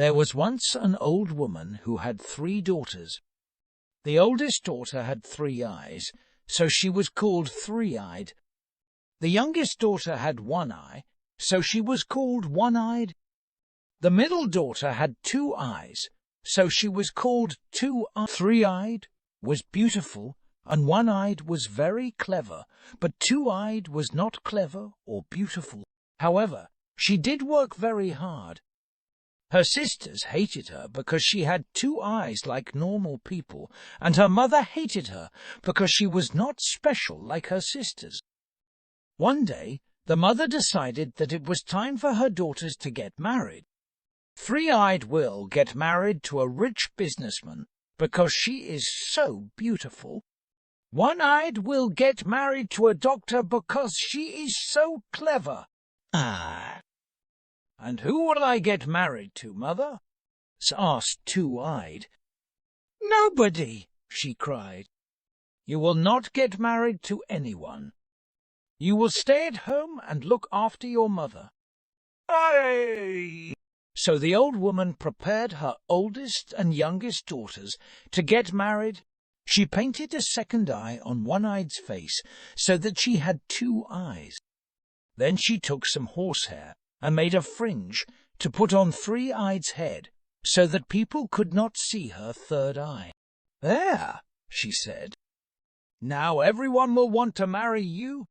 There was once an old woman who had 3 daughters. The oldest daughter had 3 eyes, so she was called three-eyed. The youngest daughter had 1 eye, so she was called one-eyed. The middle daughter had 2 eyes, so she was called two-eyed. Three-eyed was beautiful, and one-eyed was very clever, but two-eyed was not clever or beautiful. However, she did work very hard. Her sisters hated her because she had 2 eyes like normal people, and her mother hated her because she was not special like her sisters. One day, the mother decided that it was time for her daughters to get married. Three-eyed will get married to a rich businessman because she is so beautiful. One-eyed will get married to a doctor because she is so clever. And who will I get married to, Mother? Asked Two-eyed. Nobody, she cried. You will not get married to anyone. You will stay at home and look after your mother. Aye! So the old woman prepared her oldest and youngest daughters to get married. She painted a second eye on One-eyed's face so that she had 2 eyes. Then she took some horsehair and made a fringe to put on Three-eyed's head so that people could not see her 3rd eye. There, she said. Now everyone will want to marry you.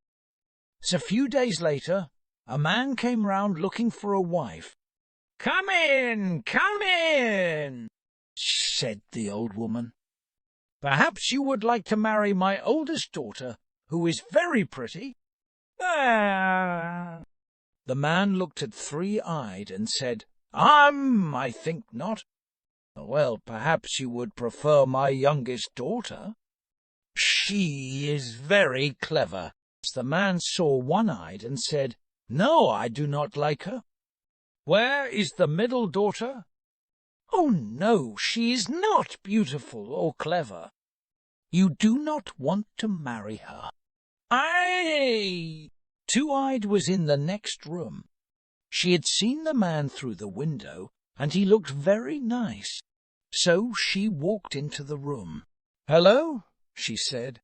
So a few days later, a man came round looking for a wife. Come in, said the old woman. Perhaps you would like to marry my oldest daughter, who is very pretty. The man looked at Three-eyed and said, I think not. Well, perhaps you would prefer my youngest daughter. She is very clever. The man saw One-eyed and said, No, I do not like her. Where is the middle daughter? Oh, no, she is not beautiful or clever. You do not want to marry her. Aye! Two-eyed was in the next room. She had seen the man through the window, and he looked very nice. So she walked into the room. Hello, she said.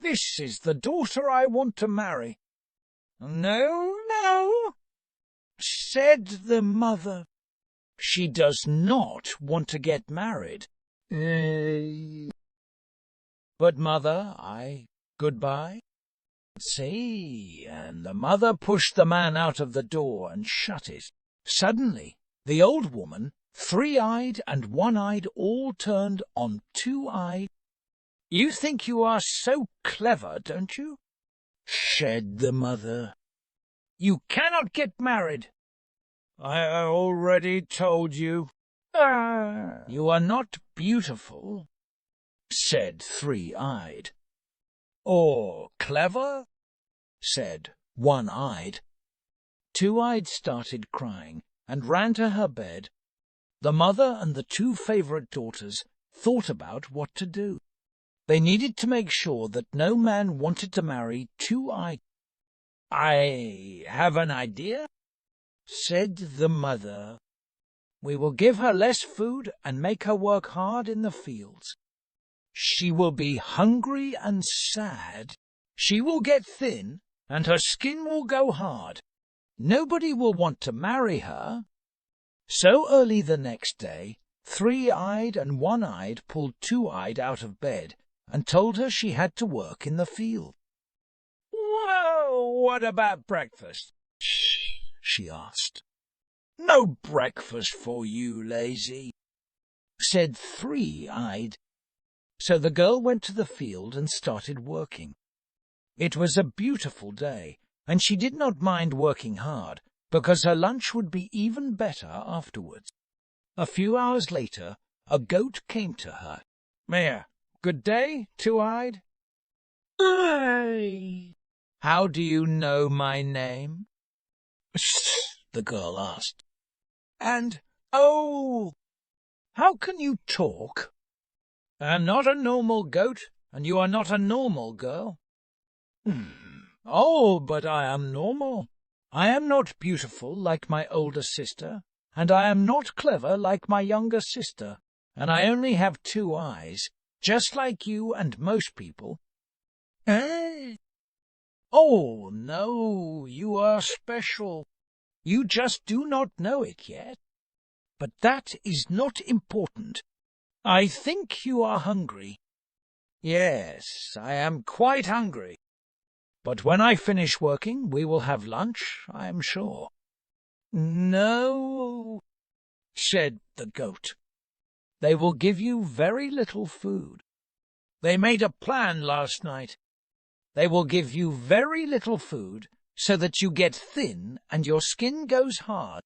This is the daughter I want to marry. No, said the mother. She does not want to get married. But, Mother, goodbye. See, and the mother pushed the man out of the door and shut it. Suddenly, the old woman, Three-eyed and One-eyed all turned on Two-eyed. You think you are so clever, don't you? Said the mother. You cannot get married. I already told you. You are not beautiful, said Three-eyed. Or clever, said One-eyed. Two-eyed started crying and ran to her bed. The mother and the 2 favorite daughters thought about what to do. They needed to make sure that no man wanted to marry Two-eyed. I have an idea, said the mother. We will give her less food and make her work hard in the fields. She will be hungry and sad. She will get thin, and her skin will go hard. Nobody will want to marry her. So early the next day, Three-eyed and One-eyed pulled Two-eyed out of bed and told her she had to work in the field. Well, what about breakfast? She asked. No breakfast for you, lazy, said Three-eyed. So the girl went to the field and started working. It was a beautiful day, and she did not mind working hard, because her lunch would be even better afterwards. A few hours later, a goat came to her. Mare, good day, Two-eyed. Aye. How do you know my name? The girl asked. And, how can you talk? I am not a normal goat, and you are not a normal girl. But I am normal. I am not beautiful like my older sister, and I am not clever like my younger sister, and I only have 2 eyes, just like you and most people. Eh? Oh, no, you are special. You just do not know it yet. But that is not important. I think you are hungry. Yes, I am quite hungry. But when I finish working, we will have lunch, I am sure. No, said the goat. They will give you very little food. They made a plan last night. They will give you very little food so that you get thin and your skin goes hard.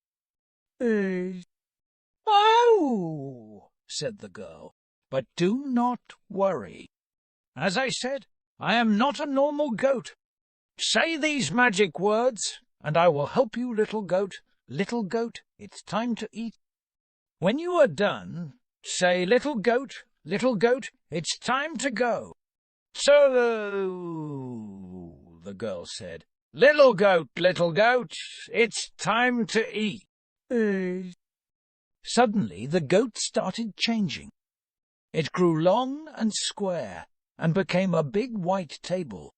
Oh, said the girl, but do not worry. As I said, I am not a normal goat. Say these magic words, and I will help you, little goat. Little goat, it's time to eat. When you are done, say, little goat, it's time to go. So, the girl said, little goat, it's time to eat. Suddenly the goat started changing. It grew long and square, and became a big white table.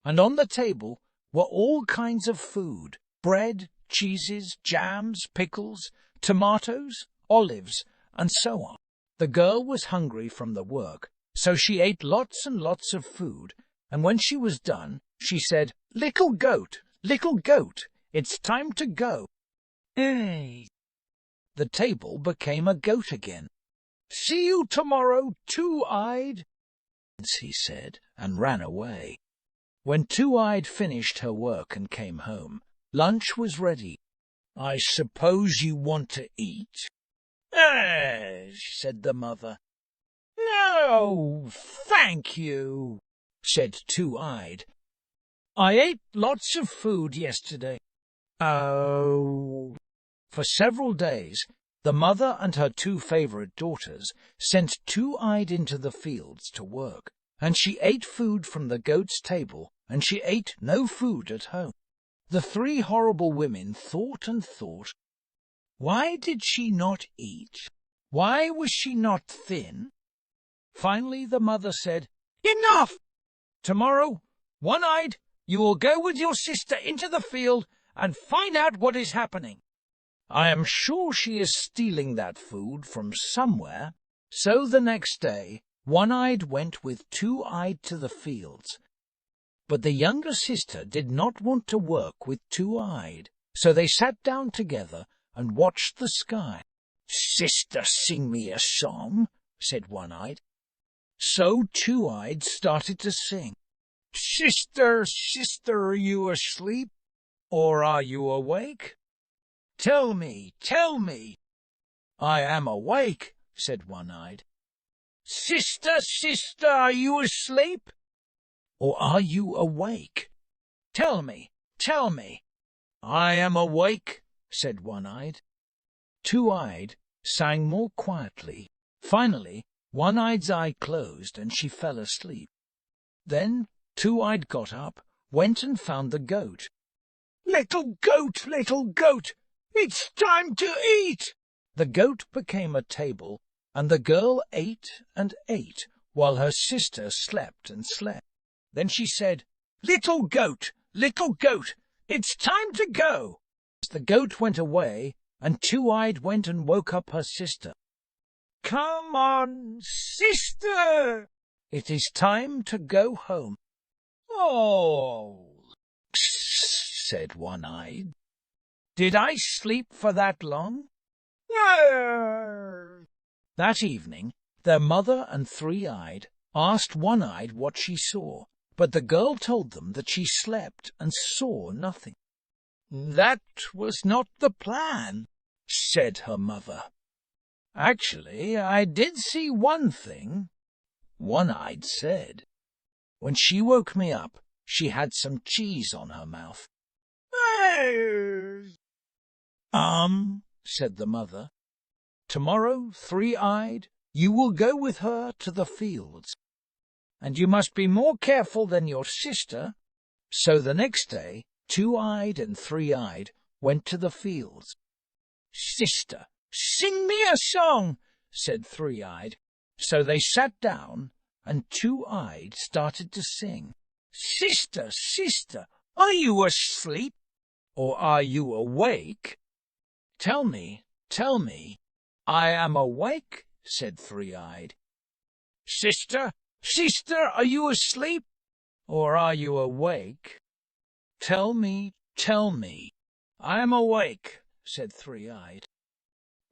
And on the table were all kinds of food, bread, cheeses, jams, pickles, tomatoes, olives, and so on. The girl was hungry from the work, so she ate lots and lots of food, and when she was done, she said, little goat, it's time to go. The table became a goat again. See you tomorrow, 2-eyed, he said, and ran away. When 2-eyed finished her work and came home, lunch was ready. I suppose you want to eat? Said the mother. No, thank you, said 2-eyed. I ate lots of food yesterday. Oh. For several days, the mother and her 2 favorite daughters sent 2-eyed into the fields to work, and she ate food from the goat's table, and she ate no food at home. The 3 horrible women thought and thought. Why did she not eat? Why was she not thin? Finally the mother said, Enough! Tomorrow, 1-eyed, you will go with your sister into the field and find out what is happening. I am sure she is stealing that food from somewhere. So the next day, 1-eyed went with 2-eyed to the fields. But the younger sister did not want to work with 2-eyed, so they sat down together and watched the sky. Sister, sing me a song, said 1-eyed. So 2-eyed started to sing. Sister, are you asleep, or are you awake? Tell me. I am awake, said 1-eyed. Sister, are you asleep, or are you awake? Tell me. I am awake, said 1-eyed. 2-eyed sang more quietly. Finally, 1-eyed's eye closed and she fell asleep. Then 2-eyed got up, went and found the goat. Little goat, it's time to eat! The goat became a table, and the girl ate and ate, while her sister slept and slept. Then she said, Little goat, it's time to go! The goat went away, and 2-eyed went and woke up her sister. Come on, sister! It is time to go home. Oh, said 1-eyed. Did I sleep for that long? No. That evening, their mother and 3-eyed asked 1-eyed what she saw, but the girl told them that she slept and saw nothing. That was not the plan, said her mother. Actually, I did see one thing, 1-eyed said. When she woke me up, she had some cheese on her mouth. Said the mother. Tomorrow, 3-eyed, you will go with her to the fields, and you must be more careful than your sister. So the next day, 2-eyed and 3-eyed went to the fields. "Sister, sing me a song," said Three-Eyed. So they sat down, and Two-Eyed started to sing. "Sister, sister, are you asleep, or are you awake?" Tell me, tell me." "I am awake," said Three-Eyed. "Sister, sister, are you asleep, or are you awake?" Tell me, tell me." "I am awake," said Three-Eyed.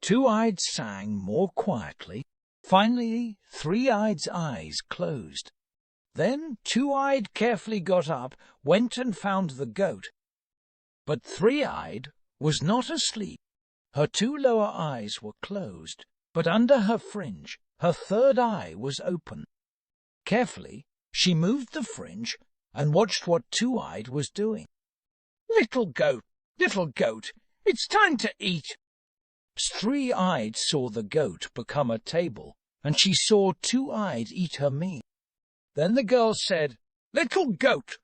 Two-Eyed sang more quietly. Finally, Three-Eyed's eyes closed. Then Two-Eyed carefully got up, went and found the goat. But Three-Eyed was not asleep. Her two lower eyes were closed, but under her fringe her third eye was open. Carefully she moved the fringe and watched what Two-Eyed was doing. Little goat, it's time to eat." Three-Eyed saw the goat become a table, and she saw Two-Eyed eat her meal. Then the girl said, little goat,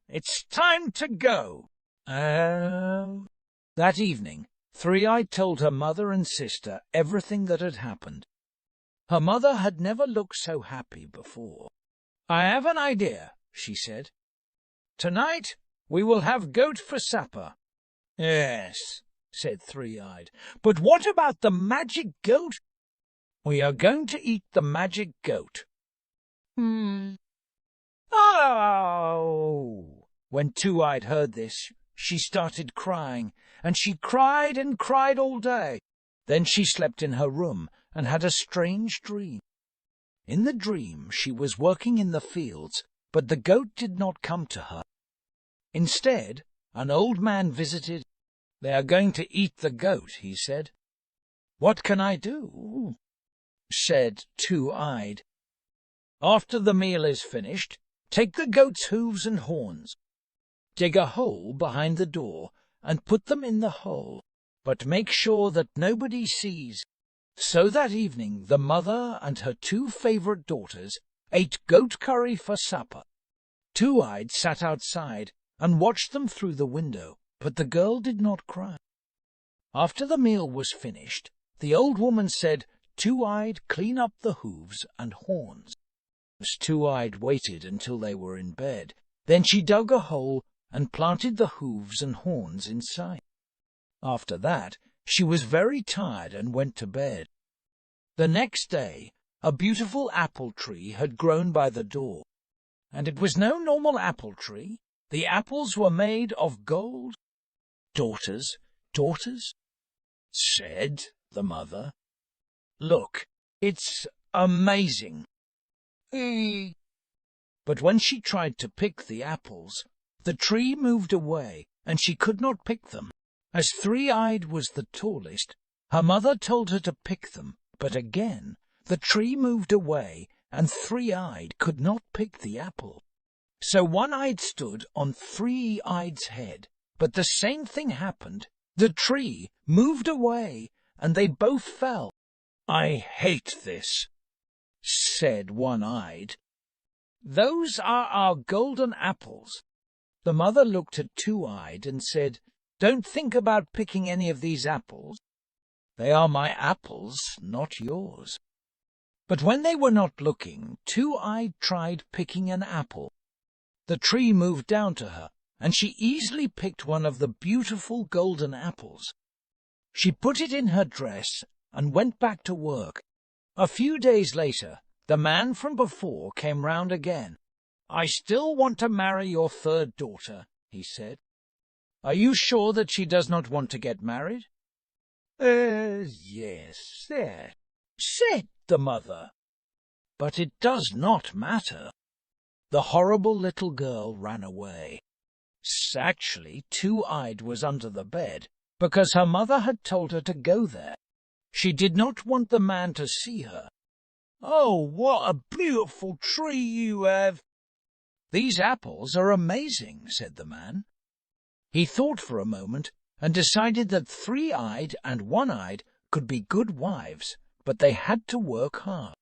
it's time to go." That evening, Three-Eyed told her mother and sister everything that had happened. Her mother had never looked so happy before. "I have an idea," she said. "Tonight we will have goat for supper." "Yes," said Three-Eyed, "but what about the magic goat?" "We are going to eat the magic goat." "Oh!" When Two-Eyed heard this, she started crying, and she cried and cried all day. Then she slept in her room and had a strange dream. In the dream she was working in the fields, but the goat did not come to her. Instead, an old man visited. "They are going to eat the goat," he said. "What can I do?" said Two-Eyed. "After the meal is finished, take the goat's hooves and horns. Dig a hole behind the door and put them in the hole, but make sure that nobody sees." So that evening the mother and her two favorite daughters ate goat curry for supper. Two-Eyed sat outside and watched them through the window, but the girl did not cry. After the meal was finished, the old woman said, "Two-Eyed, clean up the hooves and horns." Two-Eyed waited until they were in bed. Then she dug a hole and planted the hooves and horns inside. After that, she was very tired and went to bed. The next day, a beautiful apple tree had grown by the door, and it was no normal apple tree. The apples were made of gold. "Daughters, daughters," said the mother, "look, it's amazing." But when she tried to pick the apples, the tree moved away, and she could not pick them. As Three-Eyed was the tallest, her mother told her to pick them, but again the tree moved away, and Three-Eyed could not pick the apple. So One-Eyed stood on Three-Eyed's head, but the same thing happened. The tree moved away, and they both fell. "I hate this," said One-Eyed. "Those are our golden apples." The mother looked at Two-Eyed and said, "Don't think about picking any of these apples. They are my apples, not yours." But when they were not looking, Two-Eyed tried picking an apple. The tree moved down to her, and she easily picked one of the beautiful golden apples. She put it in her dress and went back to work. A few days later, the man from before came round again. "I still want to marry your third daughter," he said. "Are you sure that she does not want to get married?" Yes, said the mother. "But it does not matter." The horrible little girl ran away. Actually, Two-Eyed was under the bed, because her mother had told her to go there. She did not want the man to see her. "Oh, what a beautiful tree you have!" "These apples are amazing," said the man. He thought for a moment and decided that Three-Eyed and One-Eyed could be good wives, but they had to work hard.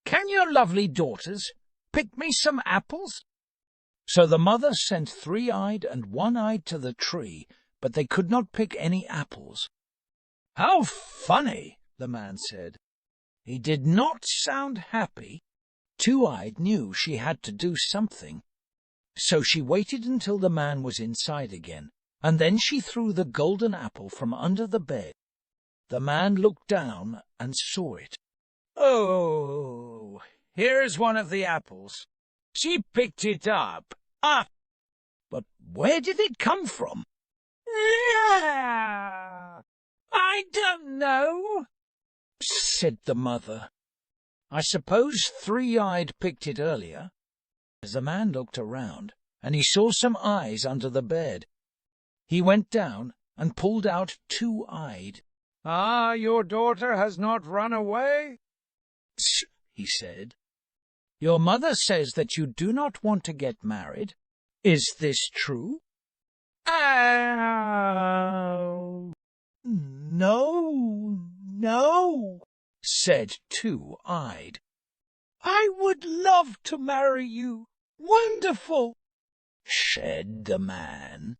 "Can your lovely daughters pick me some apples?" So the mother sent Three-Eyed and One-Eyed to the tree, but they could not pick any apples. "How funny," the man said. He did not sound happy. Two-Eyed knew she had to do something, so she waited until the man was inside again, and then she threw the golden apple from under the bed. The man looked down and saw it. "Oh, here's one of the apples. She picked it up. Ah! But where did it come from?" "I don't know," said the mother. "I suppose Three-Eyed picked it earlier." As the man looked around, and he saw some eyes under the bed, he went down and pulled out Two-Eyed. "Ah, your daughter has not run away?" he said. "Your mother says that you do not want to get married. Is this true?" "Oh, no, said Two-Eyed. "I would love to marry you. Wonderful," said the man.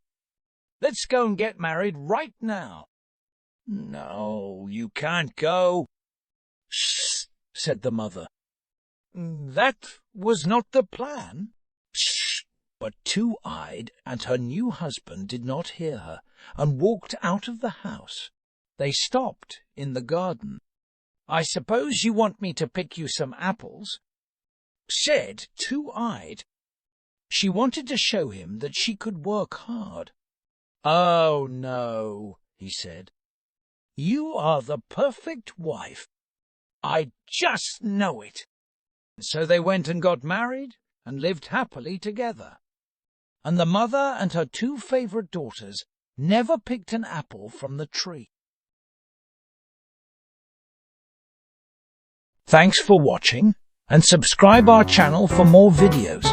"Let's go and get married right now." "No, you can't go," said the mother. "That was not the plan." But Two-Eyed and her new husband did not hear her, and walked out of the house. They stopped in the garden. "I suppose you want me to pick you some apples?" said Two-Eyed. She wanted to show him that she could work hard. "Oh, no," he said. "You are the perfect wife. I just know it." So they went and got married and lived happily together. And the mother and her two favorite daughters never picked an apple from the tree. Thanks for watching, and subscribe our channel for more videos.